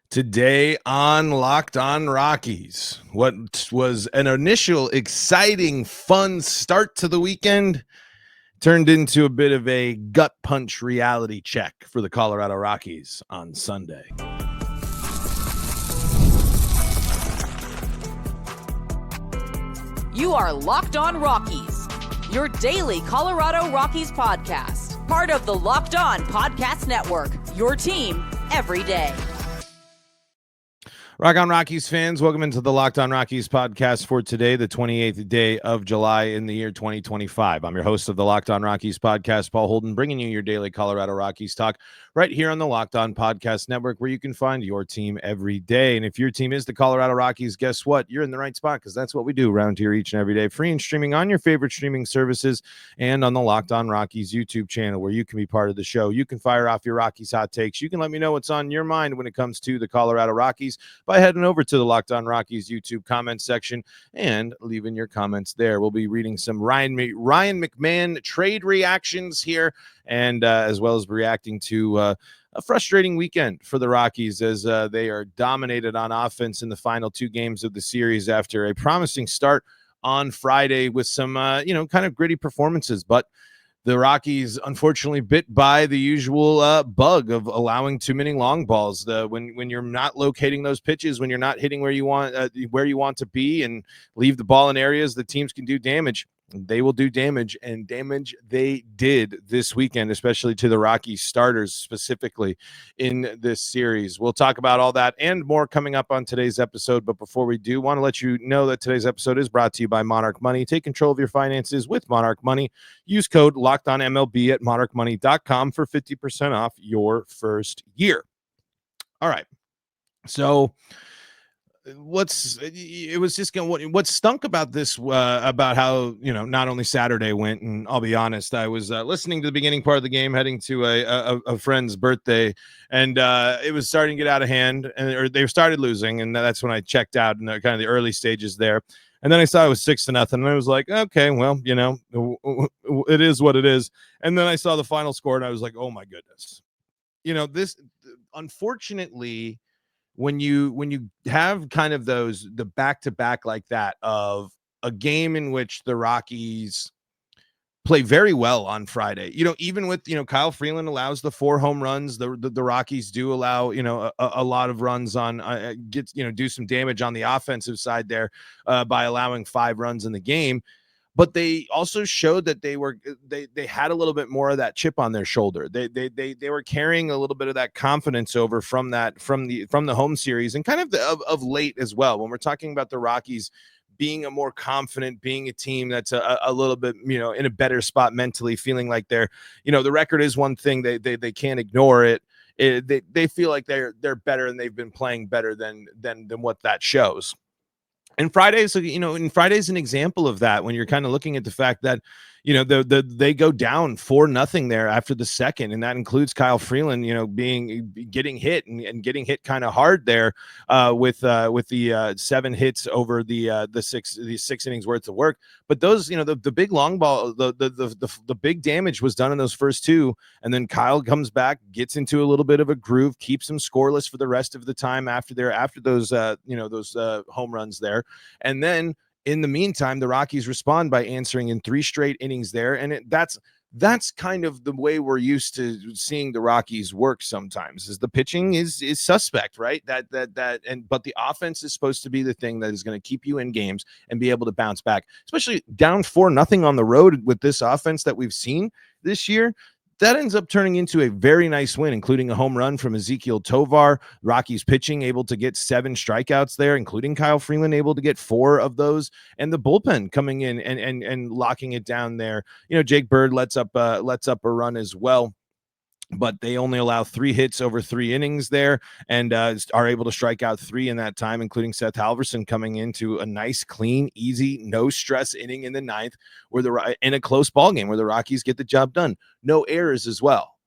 Today on Locked On Rockies, what was an initial exciting, fun start to the weekend turned into a bit of a gut punch reality check for the Colorado Rockies on Sunday. You are Locked On Rockies, your daily Colorado Rockies podcast, part of the Locked On Podcast Network, your team every day. Rock on Rockies fans, welcome into the Locked On Rockies podcast for today, the 28th day of July in the year 2025. I'm your host of the Locked On Rockies podcast, Paul Holden, bringing you your daily Colorado Rockies talk right here on the Locked On Podcast Network, where you can find your team every day. And if your team is the Colorado Rockies, guess what? You're in the right spot, because that's what we do around here each and every day, free and streaming on your favorite streaming services and on the Locked On Rockies YouTube channel, where you can be part of the show. You can fire off your Rockies hot takes. You can let me know what's on your mind when it comes to the Colorado Rockies by heading over to the Locked On Rockies YouTube comment section and leaving your comments there. We'll be reading some Ryan McMahon trade reactions here, and as well as reacting to a frustrating weekend for the Rockies as they are dominated on offense in the final two games of the series after a promising start on Friday with some kind of gritty performances. But the Rockies, unfortunately, bit by the usual bug of allowing too many long balls. When you're not locating those pitches, when you're not hitting where you want to be, and leave the ball in areas that teams can do damage, they will do damage, and damage they did this weekend, especially to the Rockies starters specifically in this series. We'll talk about all that and more coming up on today's episode. But before we do, want to let you know that today's episode is brought to you by Monarch Money. Take control of your finances with Monarch Money. Use code LOCKEDONMLB at monarchmoney.com for 50% off your first year. All right. So what stunk about this, about how, not only Saturday went, and I'll be honest, I was listening to the beginning part of the game, heading to a friend's birthday, and it was starting to get out of hand, or they started losing, and that's when I checked out in kind of the early stages there. And then I saw it was 6-0, and I was like, okay, well, it is what it is. And then I saw the final score, and I was like, oh my goodness. This, unfortunately, when you have kind of the back-to-back like that of a game in which the Rockies play very well on Friday, even with, Kyle Freeland allows the 4 home runs, the Rockies do allow, a lot of runs on, do some damage on the offensive side there by allowing 5 runs in the game. But they also showed that they had a little bit more of that chip on their shoulder. They were carrying a little bit of that confidence over from the home series, and kind of late as well. When we're talking about the Rockies being a more confident, being a team that's a little bit, in a better spot mentally, feeling like they're, the record is one thing, they can't ignore it. They feel like they're better, and they've been playing better than what that shows. And Friday's an example of that, when you're kind of looking at the fact that, they go down 4-0 there after the second, and that includes Kyle Freeland, getting hit and getting hit kind of hard there with the 7 hits over the 6 innings worth of work. But those, the big long ball, the big damage was done in those first 2, and then Kyle comes back, gets into a little bit of a groove, keeps them scoreless for the rest of the time after those home runs there, and then in the meantime, the Rockies respond by answering in 3 straight innings there. And that's kind of the way we're used to seeing the Rockies work sometimes, is the pitching is suspect, right? But the offense is supposed to be the thing that is going to keep you in games and be able to bounce back, especially down 4-0 on the road with this offense that we've seen this year. That ends up turning into a very nice win, including a home run from Ezequiel Tovar. Rockies pitching able to get 7 strikeouts there, including Kyle Freeland able to get 4 of those, and the bullpen coming in and locking it down there. Jake Bird lets up a run as well, but they only allow 3 hits over 3 innings there, and are able to strike out 3 in that time, including Seth Halverson coming into a nice, clean, easy, no stress inning in the 9th, in a close ball game where the Rockies get the job done. No errors as well.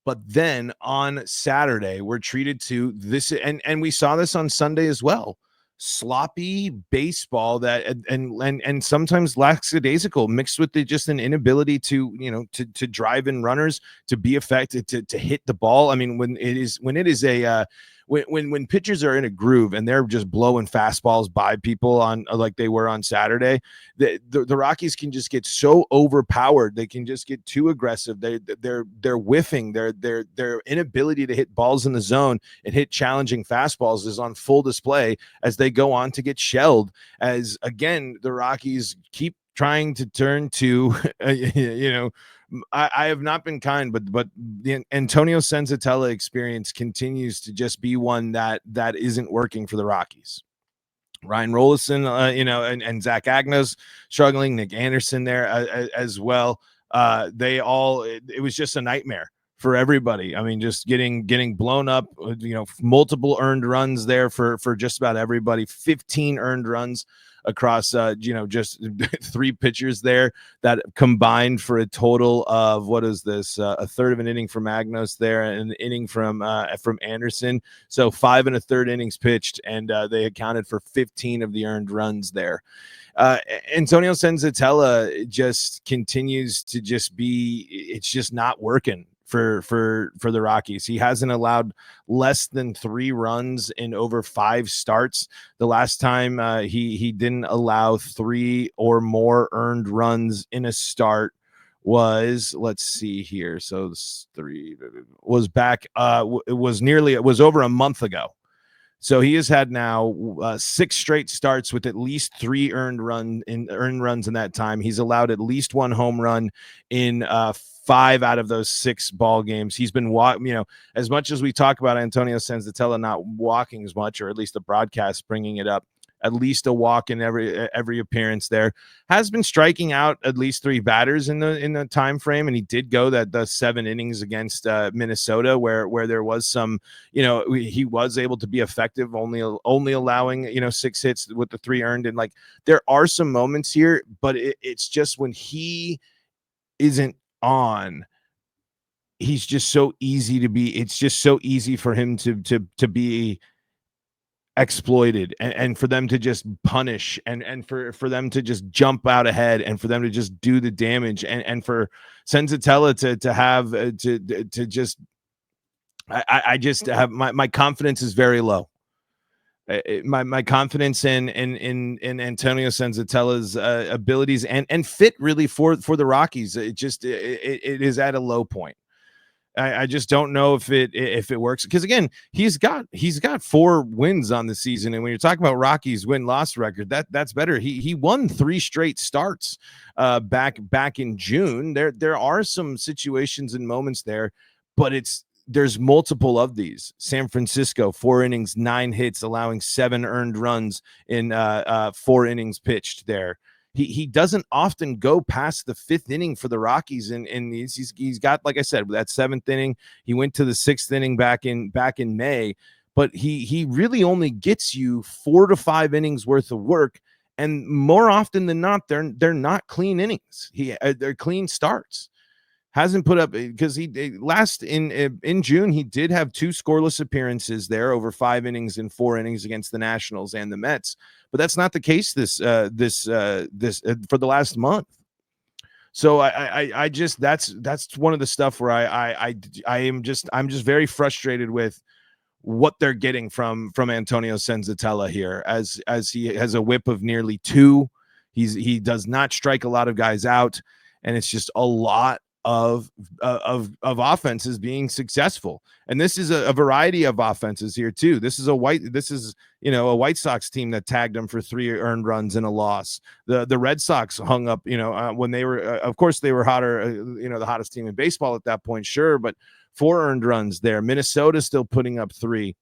But then on Saturday, we're treated to this, and we saw this on Sunday as well. sloppy baseball that and sometimes lackadaisical, mixed with just an inability to to drive in runners, to be effective, to hit the ball. I mean, when it is a when pitchers are in a groove and they're just blowing fastballs by people on like they were on Saturday, the Rockies can just get so overpowered. They can just get too aggressive. They're whiffing. Their inability to hit balls in the zone and hit challenging fastballs is on full display as they go on to get shelled. As again, the Rockies keep trying to turn to I have not been kind, but the Antonio Senzatella experience continues to just be one that isn't working for the Rockies. Ryan Rollison, and Zach Agnos struggling, Nick Anderson there as well. It was just a nightmare for everybody. I mean, just getting blown up, multiple earned runs there for just about everybody, 15 earned runs across just 3 pitchers there that combined for a total of, what is this, a third of an inning from Agnos there and an inning from Anderson. So 5 1/3 innings pitched, and they accounted for 15 of the earned runs there. Antonio Senzatella just continues to just be, it's just not working for the Rockies. He hasn't allowed less than 3 runs in over 5 starts. The last time he didn't allow 3 or more earned runs in a start was, let's see here. So this 3 was back. It was over a month ago. So he has had now 6 straight starts with at least 3 earned runs in that time. He's allowed at least 1 home run in 5 out of those 6 ball games. He's been as much as we talk about Antonio Senzatella not walking as much, or at least the broadcast bringing it up, at least a walk in every appearance there, has been striking out at least 3 batters in the time frame. And he did go the 7 innings against Minnesota where there was some, he was able to be effective, only allowing 6 hits with the 3 earned. And like, there are some moments here, but it's just when he isn't on, he's just so easy to be, it's just so easy for him to be exploited, and for them to just punish, and for them to just jump out ahead, and for them to just do the damage, and for Senzatella to have to just, I just have my confidence is very low. My confidence in Antonio Senzatella's abilities and fit really for the Rockies, it is at a low point. I just don't know if it works, because again, he's got 4 wins on the season, and when you're talking about Rockies win-loss record, that's better. He won 3 straight starts back in June. There are some situations and moments there, but there's multiple of these. San Francisco, 4 innings, 9 hits, allowing 7 earned runs in 4 innings pitched there. He doesn't often go past the 5th inning for the Rockies, and he's got, like I said, that 7th inning. He went to the 6th inning back in May, but he really only gets you 4 to 5 innings worth of work, and more often than not, they're not clean innings. They're clean starts. Hasn't put up, because he last in June he did have 2 scoreless appearances there over 5 innings and 4 innings against the Nationals and the Mets, but that's not the case this for the last month. So I just, that's one of the stuff where I'm just very frustrated with what they're getting from Antonio Senzatella here, as he has a whip of nearly 2. He does not strike a lot of guys out, and it's just a lot of offenses being successful. And this is a variety of offenses here too. This is a White Sox team that tagged them for 3 earned runs in a loss. The Red Sox hung up, when they were, of course they were hotter, the hottest team in baseball at that point, sure, but 4 earned runs there. Minnesota still putting up 3.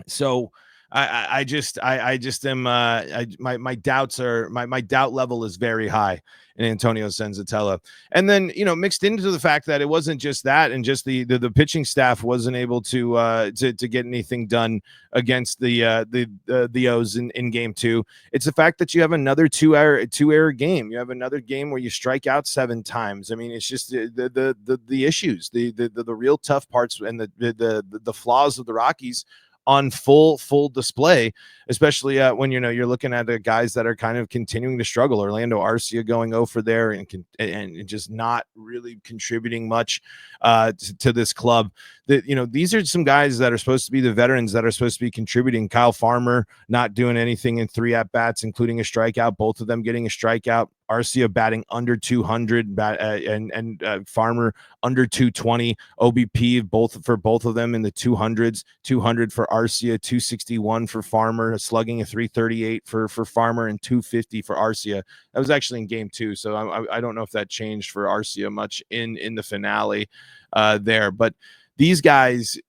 So I just am my doubts are my doubt level is very high in Antonio Senzatella. And then mixed into the fact that it wasn't just that, and just the pitching staff wasn't able to get anything done against the O's in game 2. It's the fact that you have another 2-error game. You have another game where you strike out 7 times. I mean, it's just the issues, the real tough parts, and the flaws of the Rockies on full display, especially when you're looking at the guys that are kind of continuing to struggle. Orlando Arcia going 0 for there and just not really contributing much to this club. That these are some guys that are supposed to be the veterans that are supposed to be contributing. Kyle Farmer not doing anything in 3 at bats, including a strikeout. Both of them getting a strikeout. Arcia batting under 200, and Farmer under 220. OBP both of them in the 200s. 200 for Arcia, 261 for Farmer, slugging a 338 for Farmer, and 250 for Arcia. That was actually in game 2, so I don't know if that changed for Arcia much in the finale there, but these guys,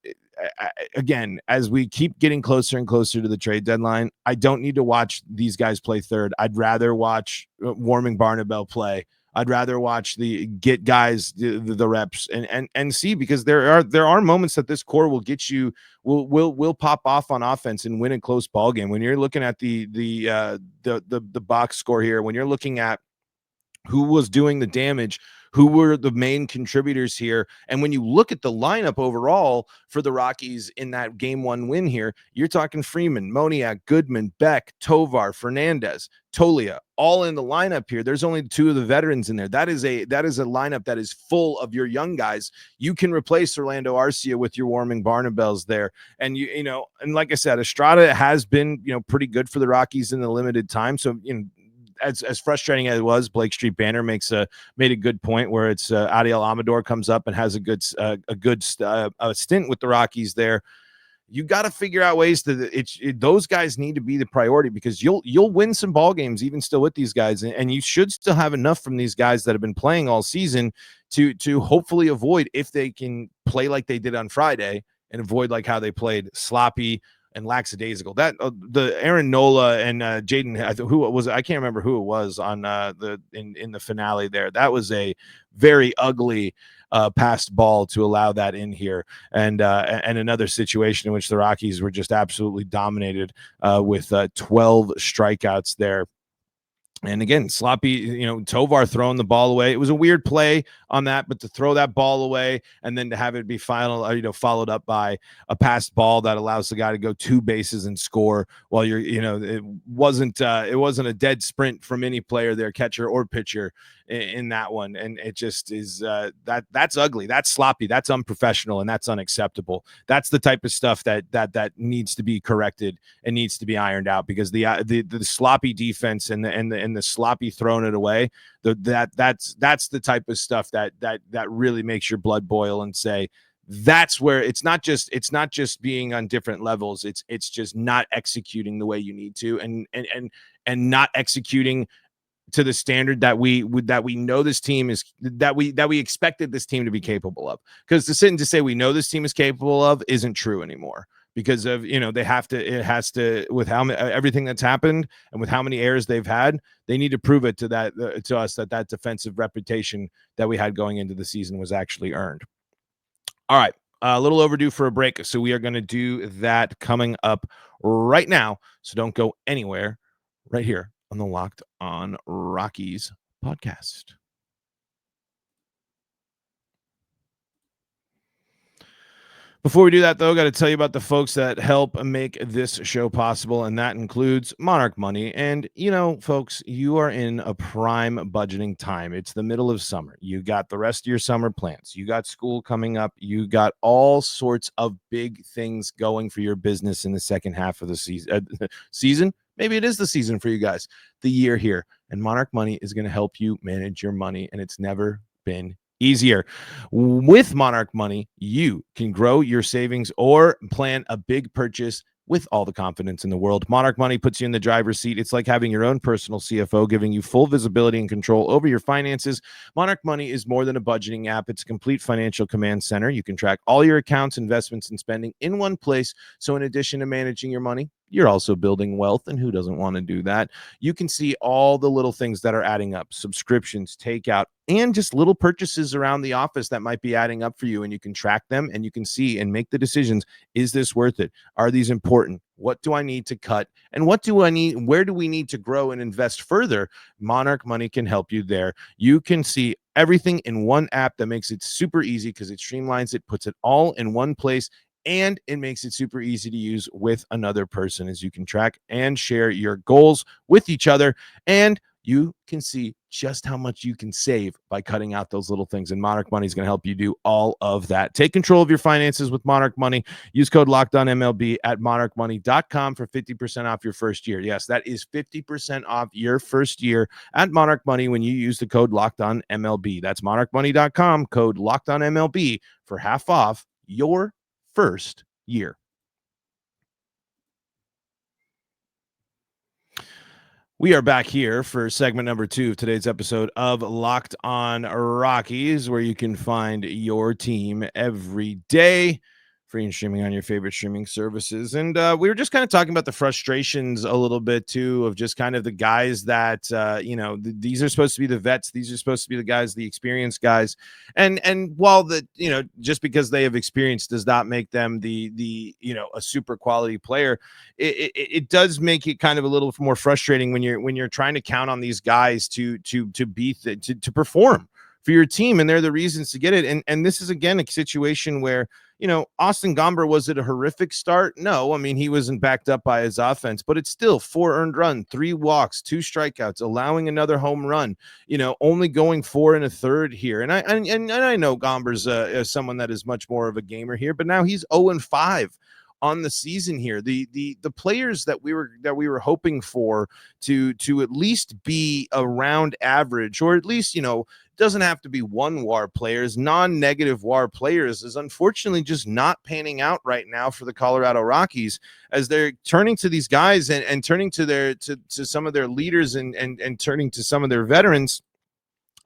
again, as we keep getting closer and closer to the trade deadline, I don't need to watch these guys play third. I'd rather watch Warming Barnabel play. I'd rather watch get guys the reps and see, because there are moments that this core will get you, will pop off on offense and win a close ball game. When you're looking at the box score here, when you're looking at who was doing the damage, who were the main contributors here, and when you look at the lineup overall for the Rockies in that game 1 win here, you're talking Freeman, Moniak, Goodman, Beck, Tovar, Fernandez, Tolia, all in the lineup here. There's only 2 of the veterans in there. That is a lineup that is full of your young guys. You can replace Orlando Arcia with your Warming Barnabels there. And and like I said, Estrada has been, pretty good for the Rockies in the limited time. So, as frustrating as it was, Blake Street Banner made a good point where it's Adiel Amador comes up and has a good stint with the Rockies there. You got to figure out ways those guys need to be the priority, because you'll win some ball games even still with these guys, and you should still have enough from these guys that have been playing all season to hopefully avoid, if they can play like they did on Friday and avoid like how they played sloppy and lackadaisical. That the Aaron Nola and Jaden, who it was, I can't remember who it was on in the finale there. That was a very ugly passed ball to allow that in here, and another situation in which the Rockies were just absolutely dominated with 12 strikeouts there. And again, sloppy, Tovar throwing the ball away. It was a weird play on that, but to throw that ball away and then to have it be followed up by a passed ball that allows the guy to go 2 bases and score while it wasn't a dead sprint from any player there, catcher or pitcher, in that one. And it just is that's ugly, that's sloppy, that's unprofessional, and that's unacceptable. That's the type of stuff that needs to be corrected and needs to be ironed out, because the sloppy defense and the sloppy throwing it away, that's the type of stuff that really makes your blood boil and say, that's where it's not just being on different levels, it's just not executing the way you need to, and not executing to the standard that we know this team is, that we expected this team to be capable of. Because to sit and to say we know this team is capable of isn't true anymore, because of it has to, with everything that's happened and with how many errors they've had, they need to prove it to us that defensive reputation that we had going into the season was actually earned. All right, a little overdue for a break, so we are going to do that coming up right now. So don't go anywhere. Right here on the Locked On Rockies podcast. Before we do that, though, got to tell you about the folks that help make this show possible, and that includes Monarch Money. And, folks, you are in a prime budgeting time. It's the middle of summer. You got the rest of your summer plans. You got school coming up. You got all sorts of big things going for your business in the second half of the season. Maybe it is the season for you guys, the year here. And Monarch Money is going to help you manage your money, and it's never been easier. With Monarch Money, you can grow your savings or plan a big purchase with all the confidence in the world. Monarch Money puts you in the driver's seat. It's like having your own personal CFO, giving you full visibility and control over your finances. Monarch Money is more than a budgeting app. It's a complete financial command center. You can track all your accounts, investments, and spending in one place. So in addition to managing your money, you're also building wealth, and who doesn't want to do that? You can see all the little things that are adding up, subscriptions, takeout, and just little purchases around the office that might be adding up for you, and you can track them, and you can see and make the decisions. Is this worth it? Are these important? What do I need to cut? And what do I need? Where do we need to grow and invest further? Monarch Money can help you there. You can see everything in one app that makes it super easy, because it streamlines it, puts it all in one place. and it makes it super easy to use with another person, as you can track and share your goals with each other, and you can see just how much you can save by cutting out those little things. And Monarch Money is going to help you do all of that. Take control of your finances with Monarch Money. Use code LOCKEDONMLB at monarchmoney.com for 50% off your first year. Yes, that is 50% off your first year at Monarch Money when you use the code LOCKEDONMLB. That's monarchmoney.com, code LOCKEDONMLB for half off your first year. We are back here for segment number 2 of today's episode of Locked On Rockies, where you can find your team every day, free and streaming on your favorite streaming services. And we were just kind of talking about the frustrations a little bit too, of just kind of the guys that these are supposed to be the vets, these are supposed to be the guys, the experienced guys, and while just because they have experience does not make them the a super quality player, it does make it kind of a little more frustrating when you're trying to count on these guys to perform for your team, and they're the reasons to get it. And this is again a situation where Austin Gomber, was it a horrific start? No, I mean, he wasn't backed up by his offense, but it's still 4 earned run, 3 walks, 2 strikeouts, allowing another home run, only going 4 1/3 here. And I know Gomber's someone that is much more of a gamer here, but now he's 0-5 on the season here. The players that we were hoping for to at least be around average, or at least doesn't have to be 1 WAR players, non-negative WAR players, is unfortunately just not panning out right now for the Colorado Rockies, as they're turning to these guys and turning to some of their leaders and turning to some of their veterans,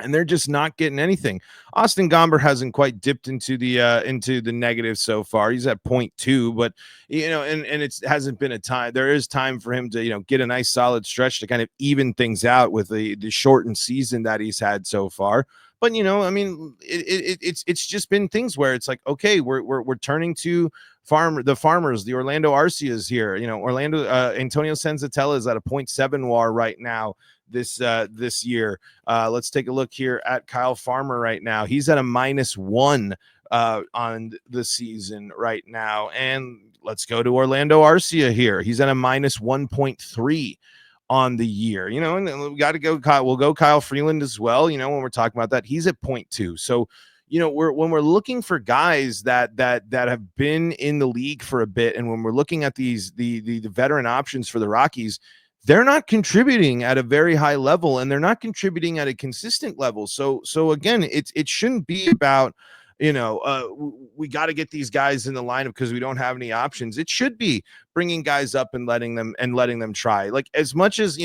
and they're just not getting anything. Austin Gomber hasn't quite dipped into the negative so far. He's at 0.2, but and it hasn't been a time. There is time for him to get a nice solid stretch to kind of even things out with the shortened season that he's had so far. But I mean, it's just been things where it's like, okay, we're turning to the farmers, the Orlando Arcias here. Antonio Senzatella is at a 0.7 WAR right now this year. Let's take a look here at Kyle Farmer right now. He's at a -1 on the season right now. And let's go to Orlando Arcia here. He's at a -1.3 on the year, and then we got to go we'll go Kyle Freeland as well, when we're talking about that. He's at 0.2. So when we're looking for guys that have been in the league for a bit, and when we're looking at these the veteran options for the Rockies, they're not contributing at a very high level, and they're not contributing at a consistent level. So again, it shouldn't be about we got to get these guys in the lineup because we don't have any options. It should be bringing guys up and letting them try. Like, as much as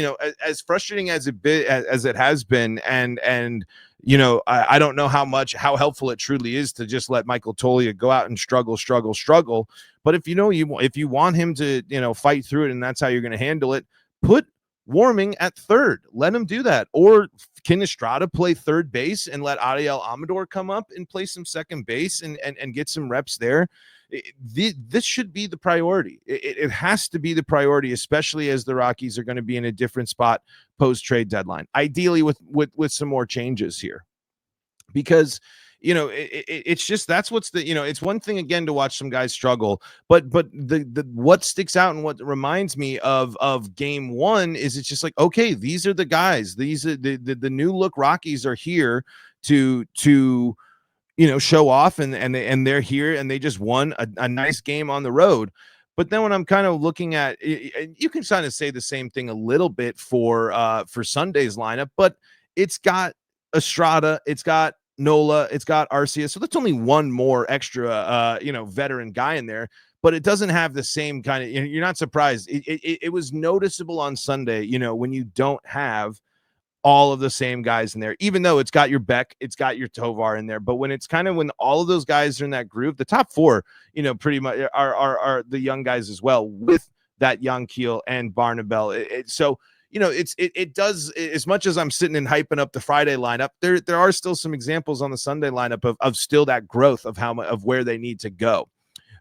as frustrating as it has been, and I don't know how helpful it truly is to just let Michael Toglia go out and struggle. But if you want him to fight through it, and that's how you're going to handle it, put Warming at third. Let him do that. Or can Estrada play third base and let Ariel Amador come up and play some second base and get some reps there? This should be the priority. It has to be the priority, especially as the Rockies are going to be in a different spot post-trade deadline, ideally with some more changes here. Because it's just, that's what's it's one thing again to watch some guys struggle, but the what sticks out and what reminds me of game 1 is, it's just like, okay, these are the guys, these are the new look Rockies are here to show off, and they're here, and they just won a nice game on the road. But then when I'm kind of looking at it, you can kind of say the same thing a little bit for Sunday's lineup, but it's got Estrada, it's got Nola, it's got Arcia, so that's only one more extra veteran guy in there, but it doesn't have the same kind of, you're not surprised. It was noticeable on Sunday, when you don't have all of the same guys in there, even though it's got your Beck, it's got your Tovar in there. But when all of those guys are in that groove, the top 4, pretty much are the young guys as well, with that Yanquiel and Barnabel. So it does, as much as I'm sitting and hyping up the Friday lineup, there are still some examples on the Sunday lineup of still that growth of where they need to go.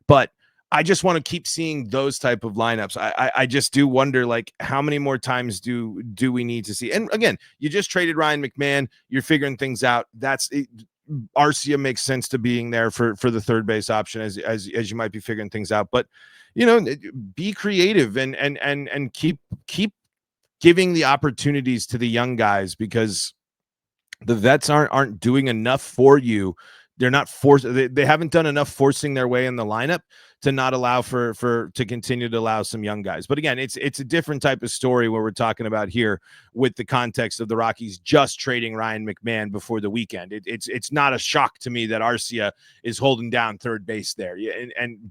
But I just want to keep seeing those type of lineups. I just do wonder, like, how many more times do we need to see? And again, you just traded Ryan McMahon. You're figuring things out. That's it. Arcia makes sense to being there for the third base option as you might be figuring things out. But you know, be creative and keep giving the opportunities to the young guys, because the vets aren't doing enough for you. They're not forced. They haven't done enough forcing their way in the lineup to not allow for to continue to allow some young guys. But again, it's a different type of story where we're talking about here with the context of the Rockies just trading Ryan McMahon before the weekend. It's not a shock to me that Arcia is holding down third base there. Yeah,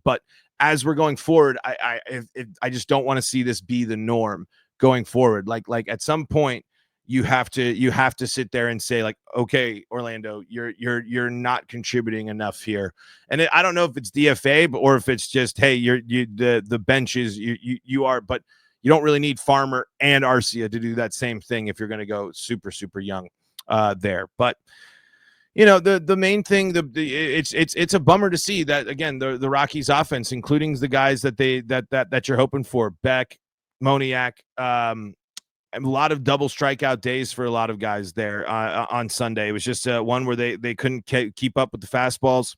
but as we're going forward, I just don't want to see this be the norm going forward. Like at some point, you have to sit there and say, like, okay, Orlando, you're not contributing enough here. And I don't know if it's DFA, or if it's just, hey, the benches you are, but you don't really need Farmer and Arcia to do that same thing if you're going to go super young there. But you know, the main thing, it's a bummer to see that, again, the Rockies offense, including the guys that you're hoping for, Beck, Moniak, a lot of double strikeout days for a lot of guys there on Sunday. It was just one where they couldn't keep up with the fastballs.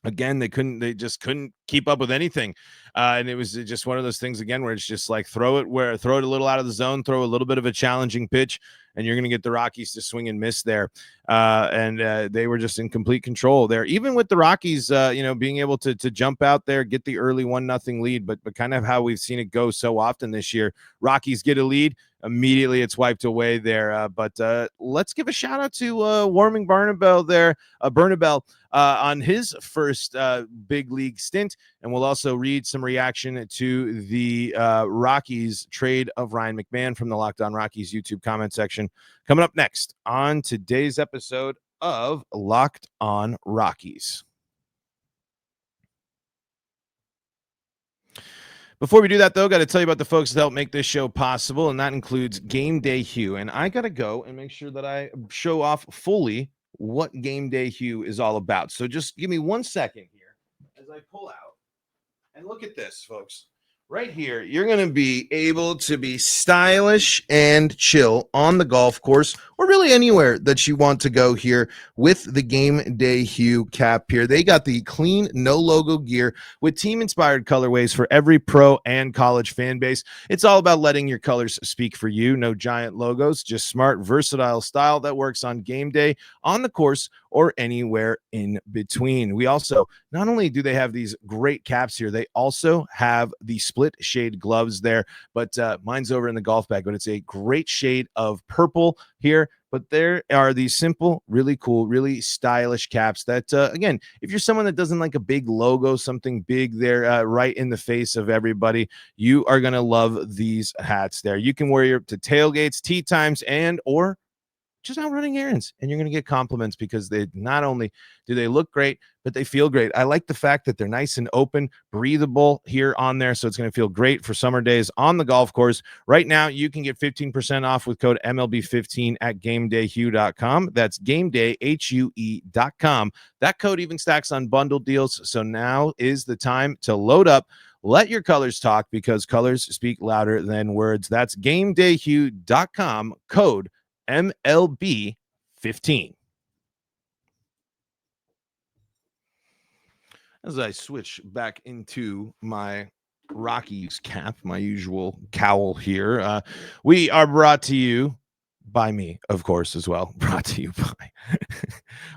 Again, they just couldn't keep up with anything. And it was just one of those things, again, where it's just like throw it a little out of the zone, throw a little bit of a challenging pitch, and you're going to get the Rockies to swing and miss there. And they were just in complete control there, even with the Rockies, being able to jump out there, get the early 1-0 lead, but kind of how we've seen it go so often this year. Rockies get a lead, immediately it's wiped away there. But let's give a shout out to Warming Bernabel there, on his first big league stint. And we'll also read some reaction to the Rockies trade of Ryan McMahon from the Locked On Rockies YouTube comment section coming up next on today's episode of Locked On Rockies. Before we do that, though, got to tell you about the folks that help make this show possible, and that includes Gameday Hue. And I got to go and make sure that I show off fully what Gameday Hue is all about. So just give me 1 second here as I pull out. And look at this, folks. Right here, you're going to be able to be stylish and chill on the golf course, or really anywhere that you want to go here with the Gameday Hue cap here. They got the clean, no logo gear with team-inspired colorways for every pro and college fan base. It's all about letting your colors speak for you. No giant logos, just smart, versatile style that works on game day, on the course, or anywhere in between. We also, not only do they have these great caps here, they also have the split shade gloves there, but mine's over in the golf bag, but it's a great shade of purple here. But there are these simple, really cool, really stylish caps that, again, if you're someone that doesn't like a big logo, something big there right in the face of everybody, you are going to love these hats there. You can wear to tailgates, tee times, and or just out running errands, and you're going to get compliments, because they not only do they look great, but they feel great. I like the fact that they're nice and open, breathable here on there, so it's going to feel great for summer days on the golf course. Right now, you can get 15% off with code MLB15 at GamedayHue.com. That's GamedayHue.com. That code even stacks on bundled deals, so now is the time to load up. Let your colors talk, because colors speak louder than words. That's GamedayHue.com, code MLB 15. As I switch back into my Rockies cap, my usual cowl here, we are brought to you by me, of course, as well. Brought to you by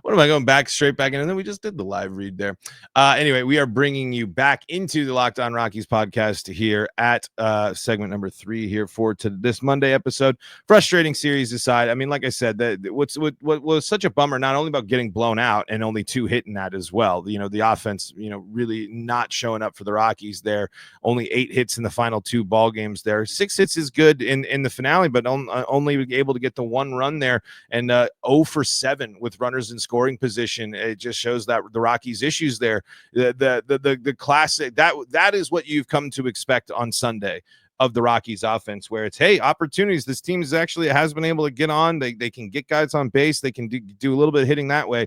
what am I going straight back in? And then we just did the live read there. Anyway, we are bringing you back into the Locked On Rockies podcast here at segment number 3 here for this Monday episode. Frustrating series aside, I mean, like I said, what was such a bummer, not only about getting blown out and only 2 hitting that as well. You know, the offense, really not showing up for the Rockies there. Only 8 hits in the final 2 ball games there. 6 hits is good in the finale, but only able to get the 1 run there, and 0 for 7 with runners in scoring position. It just shows that the Rockies' issues there. The classic that is what you've come to expect on Sunday of the Rockies offense, where it's, hey, opportunities. This team has been able to get on. They can get guys on base. They can do a little bit of hitting that way,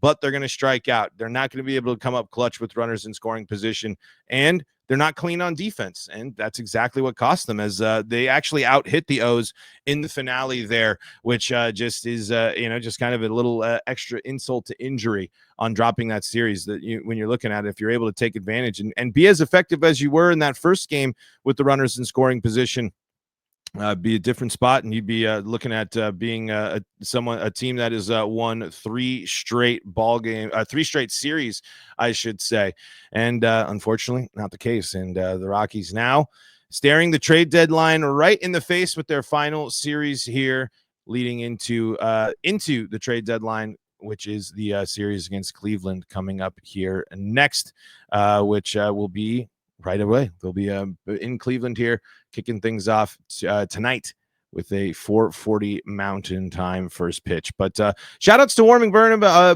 but they're going to strike out. They're not going to be able to come up clutch with runners in scoring position. And they're not clean on defense, and that's exactly what cost them, as they actually out-hit the O's in the finale there, which just is, just kind of a little extra insult to injury on dropping that series. That when you're looking at it, if you're able to take advantage and be as effective as you were in that first game with the runners in scoring position, be a different spot, and you'd be looking at being a team that has won three straight series, I should say. And unfortunately, not the case. And the Rockies now staring the trade deadline right in the face with their final series here, leading into the trade deadline, which is the series against Cleveland coming up here next, which will be right away. They'll be in Cleveland here, kicking things off tonight with a 4:40 Mountain Time first pitch. But shout outs to Warming Bernabel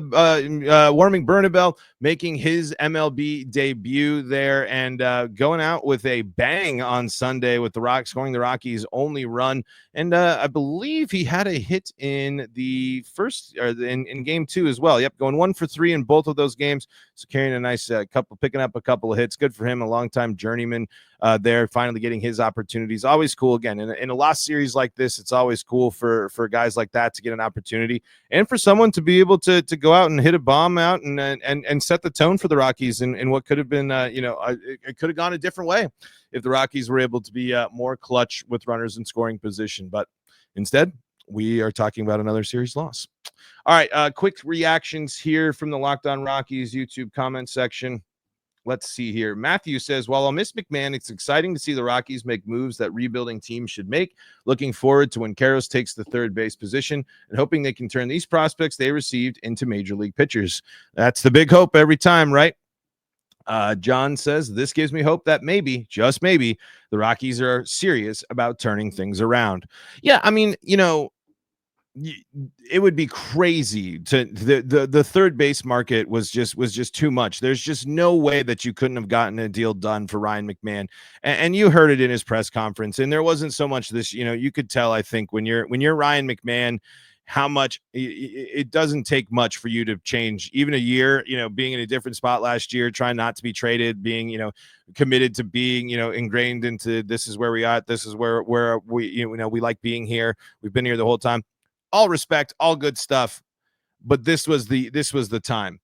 making his MLB debut there, and going out with a bang on Sunday with the Rocks scoring the Rockies' only run. And I believe he had a hit in the first, or in game 2 as well. Yep, going 1 for 3 in both of those games. So carrying a nice picking up a couple of hits. Good for him, a longtime journeyman there, finally getting his opportunities. Always cool. Again, in a lost series like this, it's always cool for guys like that to get an opportunity, and for someone to be able to go out and hit a bomb out and set the tone for the Rockies in what could have been, it could have gone a different way if the Rockies were able to be more clutch with runners in scoring position. But instead, we are talking about another series loss. All right, quick reactions here from the Locked On Rockies YouTube comment section. Let's see here. Matthew says, while I'll miss McMahon, it's exciting to see the Rockies make moves that rebuilding teams should make. Looking forward to when Karros takes the third base position and hoping they can turn these prospects they received into major league pitchers. That's the big hope every time, right? John says, this gives me hope that maybe, just maybe, the Rockies are serious about turning things around. Yeah, I mean, it would be crazy to the third base market was just too much. There's just no way that you couldn't have gotten a deal done for Ryan McMahon, and you heard it in his press conference. And there wasn't so much this, you could tell, I think, when you're Ryan McMahon, how much it doesn't take much for you to change even a year, being in a different spot last year, trying not to be traded, being, committed to being, ingrained into this is where we are. This is where we, we like being here. We've been here the whole time. All respect, all good stuff, but this was the time.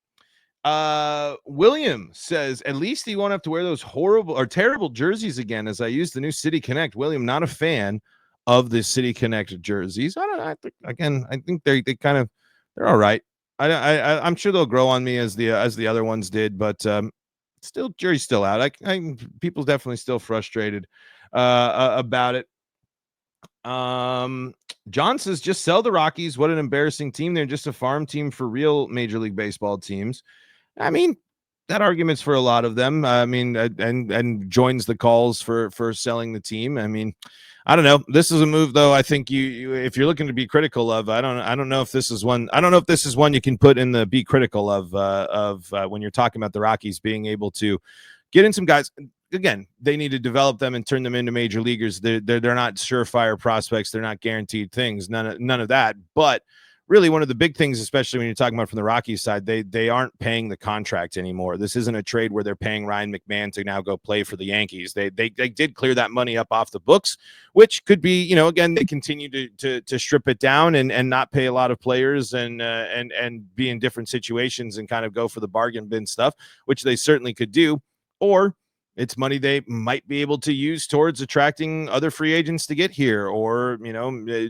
William says, at least he won't have to wear those horrible or terrible jerseys again, as I use the new City Connect. William, not a fan of the City Connect jerseys. I think they're all right. I'm sure they'll grow on me as the other ones did, but still, jury's still out. People definitely still frustrated about it. John says, just sell the Rockies. What an embarrassing team. They're just a farm team for real Major League Baseball teams. I mean, that argument's for a lot of them. I mean, and joins the calls for selling the team. I mean, I don't know. This is a move, though. I think you if you're looking to be critical of, I don't know if this is one. I don't know if this is one you can put in the be critical of when you're talking about the Rockies being able to get in some guys. Again, they need to develop them and turn them into major leaguers. They're not surefire prospects. They're not guaranteed things. None of that. But really, one of the big things, especially when you're talking about from the Rockies side, they aren't paying the contract anymore. This isn't a trade where they're paying Ryan McMahon to now go play for the Yankees. They did clear that money up off the books, which could be, again, they continue to strip it down and not pay a lot of players and be in different situations and kind of go for the bargain bin stuff, which they certainly could do. Or it's money they might be able to use towards attracting other free agents to get here, or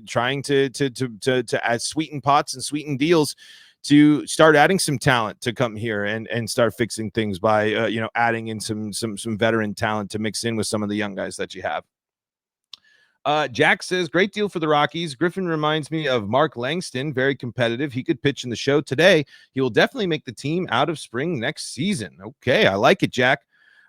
trying to add sweeten pots and sweeten deals to start adding some talent to come here and start fixing things by adding in some veteran talent to mix in with some of the young guys that you have. Jack says, great deal for the Rockies. Griffin reminds me of Mark Langston, very competitive. He could pitch in the show today. He will definitely make the team out of spring next season. Okay, I like it, Jack.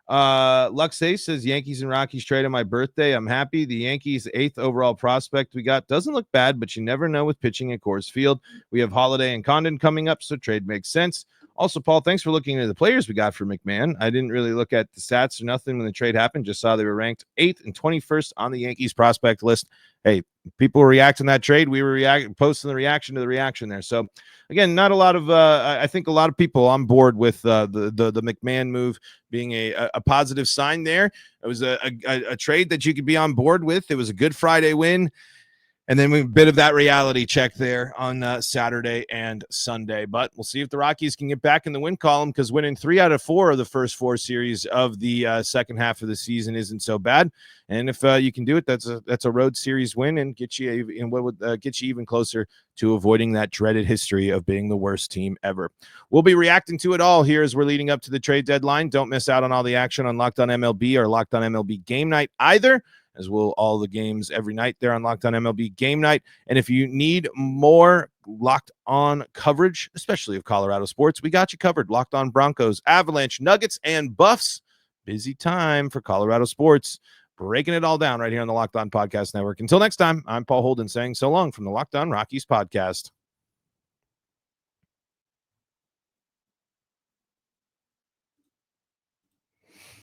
Luxe says, Yankees and Rockies trade on my birthday. I'm happy. The Yankees 8th overall prospect we got doesn't look bad, but you never know with pitching at Coors Field. We have Holiday and Condon coming up, so trade makes sense. Also, Paul, thanks for looking into the players we got for McMahon. I didn't really look at the stats or nothing when the trade happened. Just saw they were ranked 8th and 21st on the Yankees prospect list. Hey, people were reacting to that trade. We were posting the reaction to the reaction there. So, again, not a lot of I think a lot of people on board with the McMahon move being a positive sign there. It was a trade that you could be on board with. It was a Good Friday win. And then a bit of that reality check there on Saturday and Sunday. But we'll see if the Rockies can get back in the win column, because winning 3 out of 4 of the first 4 series of the second half of the season isn't so bad. And if you can do it, that's a road series win and get you even closer to avoiding that dreaded history of being the worst team ever. We'll be reacting to it all here as we're leading up to the trade deadline. Don't miss out on all the action on Locked On MLB or Locked On MLB Game Night either, as will all the games every night there on Locked On MLB Game Night. And if you need more Locked On coverage, especially of Colorado sports, we got you covered. Locked On Broncos, Avalanche, Nuggets, and Buffs. Busy time for Colorado sports. Breaking it all down right here on the Locked On Podcast Network. Until next time, I'm Paul Holden saying so long from the Locked On Rockies podcast.